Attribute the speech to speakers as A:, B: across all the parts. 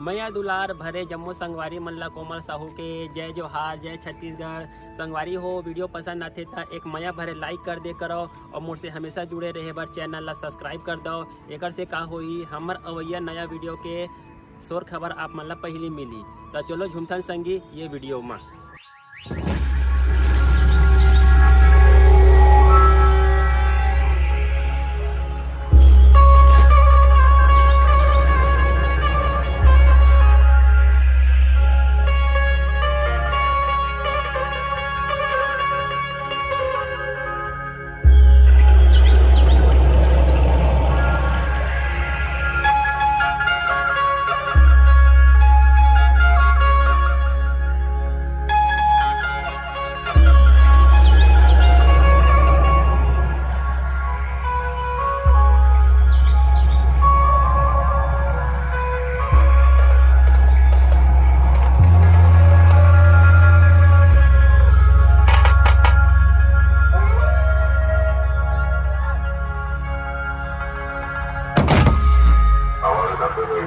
A: मैया दुलार भरे जम्मू संगवारी मल्ला कोमल साहू के जय जोहार, जय छत्तीसगढ़। संगवारी हो वीडियो पसंद आते था एक मैया भरे लाइक कर दे करो और मुझसे हमेशा जुड़े रहे बर चैनल ला सब्सक्राइब कर दो। एक से का होई हमर अवैया नया वीडियो के शोर खबर आप मन ला पहली मिली। तो चलो झुमथन संगी ये वीडियो में।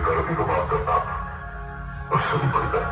B: गलती को माफ करना और सभी बढ़कर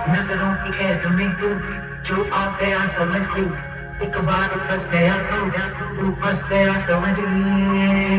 C: नजरों की कैद में तू जो आ गया समझ लू, एक बार फंस गया तू फंस गया समझ लिया।